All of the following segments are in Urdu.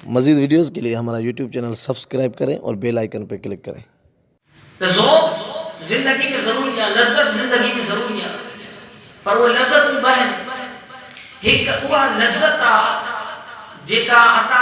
مزید ویڈیوز کے لیے ہمارا یوٹیوب چینل سبسکرائب کریں اور بیل آئیکن پہ کلک کریں۔ تو ذوق زندگی میں ضروری ہے، لذت زندگی میں ضروری ہے، پر وہ لذت بہن ایک وہ لذت جیکا عطا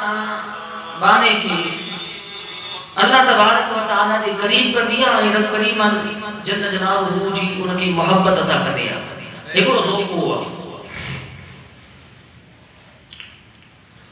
سان بانے کی اللہ تبارک و تعالی جے قریب کر دیا ہے، رب کریم جل جلالہ جی ان کی محبت عطا کر دیا۔ ایکڑو ذوق ہوا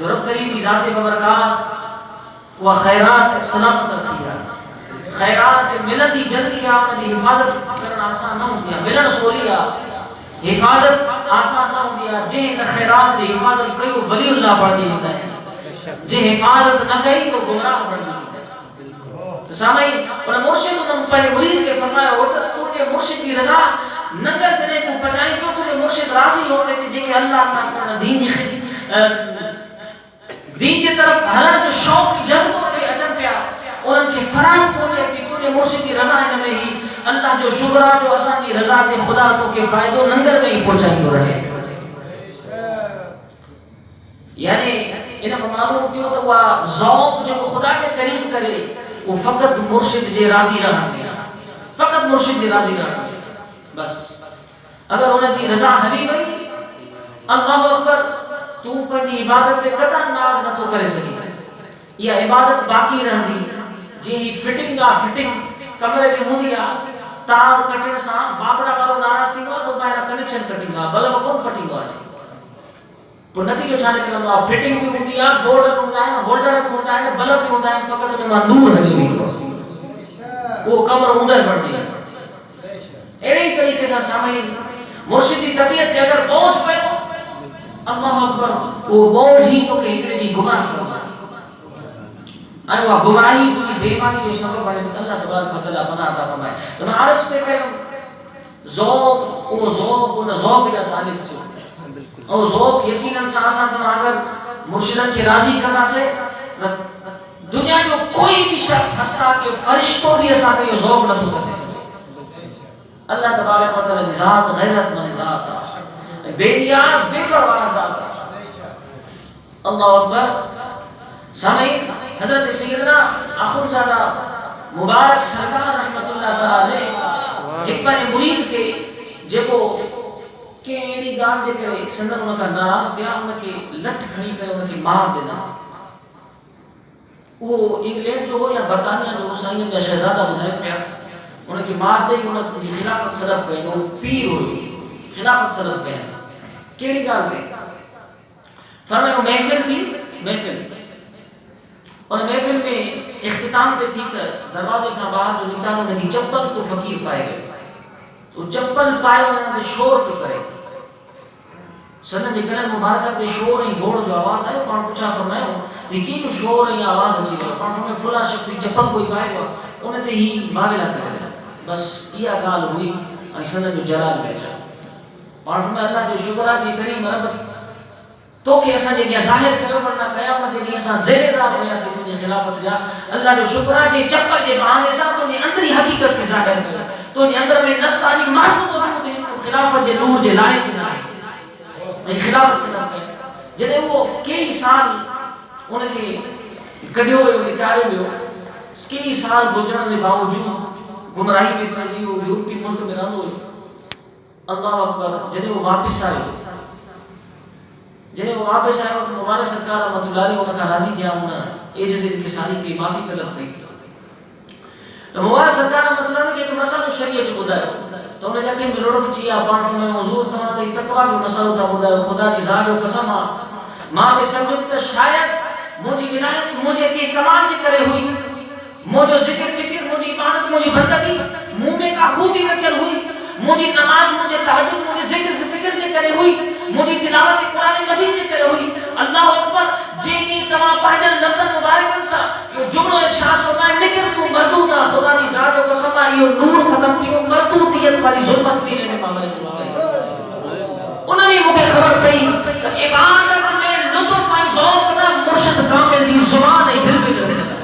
جو رب کریم کی ذات ببرکات و خیرات سلامت رکھی ہے خیرات ملتی جلدی آپ نے حفاظت کرنا آسان نہ ہو گیا ملن سولی حفاظت آسان نہ ہو گیا جن خیرات کی حفاظت کئی وہ ولی اللہ پڑھ دی ہوتا ہے جن حفاظت نہ کئی وہ گمراہ پڑھ دی ہوتا ہے سامعین انہوں مرشد انہوں پہلے مرید کے فرمایا ہوتا تو نے مرشد کی رضا نگر جنے تو پچائیں کیوں تو نے مرشد راضی ہوتے تھے جن کے اللہ اللہ کرنا دین کی طرف ہرن جو شوق کی جذب ان کے اچن پیا اور ان کے فرات پہنچے بھی تو نے مرشد کی رضا ہے میں ہی اللہ جو شکرہ جو آسان کی رضا کے خدا تو کے فائدوں ننگر میں ہی پہنچائیں گے رہے یعنی انہیں کو معلوم کیوں تو وہ ذوق جو خدا کے قریب کرے وہ فقط مرشد جے راضی رہا گیا فقط مرشد جے راضی رہا گیا بس اگر انہیں جی رضا حلی بھئی اللہ اکبر تو پہلی عبادت تے قطع ناز نہ تو کرے سکی یا عبادت باقی رہ دی جی فٹنگ کمرے میں ہوں دیا تار کٹن سا بابڑا بارو ناراض تھی گا تو باہر کنیکشن کٹی گا بلب کون پٹی گا جی پر نتی جو چھانے کے لئے فٹنگ بھی ہوں دیا بورڈ بھی ہوتا ہے ہولڈر بھی ہوتا ہے بلب بھی ہوتا ہے فقط میں نور ہے بھی وہ کمر ہوندہ بڑھ دی ایڑی طریقے سے سامعین مرشدی طبیعت اگر پہنچ پہ ہو اللہ اکبر وہ بوجھ ہی تو کہ انہیں بھی گمراہ کرنا آئے وہ گمراہی تو کی بیمانی جو سبب بڑھے تو اللہ تبارک و تعالیٰ پناہ عطا فرمائے تو میں عرض پہ کہوں ذوق وہ ذوق کا طالب تھے اور ذوق یقیناً سے آسان تھا اگر مرشدن کی راضی کرنا سے دنیا جو کوئی بھی شخص حتیٰ کہ فرشتوں بھی ایسا کہ یہ ذوق نہ تو کسے سکے اللہ تبارک و تعالیٰ ذات غیرت من ذات بے نیاز بے پرواہ ذات اللہ اکبر سامعین حضرت سیدنا اخونزادہ مبارک سرکار رحمت اللہ تعالیٰ ایک پانے مرید کے جب کہ ایڈی گال جے کرے سندر انہوں کا ناراض تھیا انہوں کے لٹ کھڑی کرے انہوں کی مار دینا وہ انگلینڈ جو ہو یا برطانیہ جو ہو سائیں یا شہزادہ بدھائے پیا انہوں کی مار دے انہوں کی خلافت صدب گئے وہ پیر ہوئی خلافت صدب گئے کیڑی گال دے فرمائے وہ محفل تھی محفل اور محفل میں اختتام تے تھی دروازے کا باہر جو نکتا تھا نہیں چپل کو فقیر پائے گئے تو چپل پائے انہوں نے شور پہ کرے سنن جے کرن مبارکت دے شور ہی گھوڑ جو آواز آئے پان پوچھا فرمائے ہو دیکھی جو شور ہی آواز اچھی گئے پان فرمائے فلا شخصی چپل کوئی پائے گا انہیں تے ہی واویلا کرے بس یہ گال ہوئی سنن جو جلال بیچا پان فرمائے اللہ جو شکرہ جی کریم رب تو کہ ایسا جی ظاہر کرو ورنہ قیامت جی ایسا زیرے دار ہویا سے تجھے خلافت جا اللہ جو شکرہ جی چپل جی بہانے سا تو نے اندری حقیقت کی ظاہر کرو تو نے اندر میں نفسانی محسد ہوتا ہے تو خلافت جی نور جی لائق نہ آئے خلافت سے نہ کہے جنہیں وہ کئی سال انہیں کے گڑیوں ہوئے انہیں تیارے ہوئے ہو کئی سال گزرنے کے باوجود گمراہی میں پہنچی ہو یورپی ملک میں رہن ہوئے اللہ اکبر جنہیں وہ واپس آئے تو ہمارے سرکار رحمت اللہ علیہ انہوں کا راضی کیا ہونا ایک جیسے ان کی ساری کی معافی طلب نہیں تو ہمارے سرکار رحمت اللہ علیہ کہ مسئلہ شریعت جو بدائے تو انہیں جاکے ملوڑوں کی چیئے اپان فرمائے حضور تمہاں تے تقوی جو مسئلہ تھا بدائے خدا دی ذات و قسم ماں بے سبب تا شاید مجھے ولایت مجھے کے کمال جی کرے ہوئی مجھے ذکر فکر مجھے عبادت مجھے بندگی منہ میں کا خوبی رکھل ہوئی مجھے نماز مجھے تہجد مجھے ذکر سے فکر جی کرے ہوئی مجھے تلاوت قرآن مجید جی کرے ہوئی اللہ اکبر جینی تمام پہجن لفظ مبارک انسا یہ جملہ ارشاد فرمائے نکر تو مردودہ خدا دی ذات و قسم یہ نور ختم کی مردودیت والی ظلمت سینے میں پاما محسوس گئی انہوں نے مجھے خبر پئی کہ عبادت میں لطف آئی ذوق نہ مرشد کامل دی زبان ہے دل میں رہے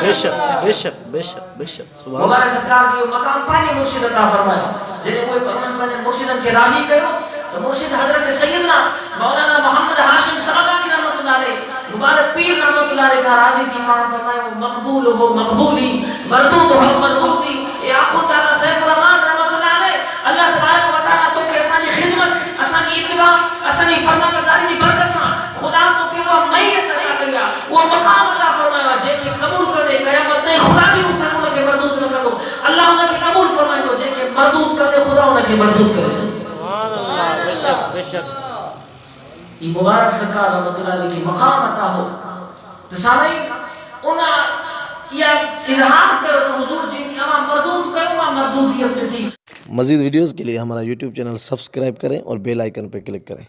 بشک سبحان ہمارے سرکار کی مقام پانے مرشد عطا فرمائے جنہیں کوئی پرمن مرشدن کے راضی کرو تو مرشد حضرت سیدنا مولانا محمد ہاشم سرگانی رحمت اللہ علیہ مبارک پیر رحمت اللہ علیہ کا راضی کی مان فرمائے مقبول ہو مقبولی مردود ہو مردودی اے آخو تعالیٰ سیف الرحمن رحمت اللہ علیہ اللہ تبارک و تعالیٰ تو کہ اسانی خدمت اسانی اتباع اسانی فرمان برداری دی برکساں خدا تو کہ وہ میت عطا کیا وہ مقام عطا فرمایا جے کہ قبول کرے قیامت تے خدا بھی ہوتا ہے انہیں کے مردود نہ کرو اللہ انہیں کے قبول فرمائے دو جے کہ مردود کرے خدا انہیں کے مردود کرے سبحان اللہ بے شک یہ مبارک سرکار رحمۃ اللہ علیہ کی مقام عطا ہو تو سامعین انہاں یا اظہار کرو تو حضور جی دی اما مردود کرو ما مردودیت ڈٹھی. مزید ویڈیوز کے لیے ہمارا یوٹیوب چینل سبسکرائب کریں اور بیل آئیکن پہ کلک کریں.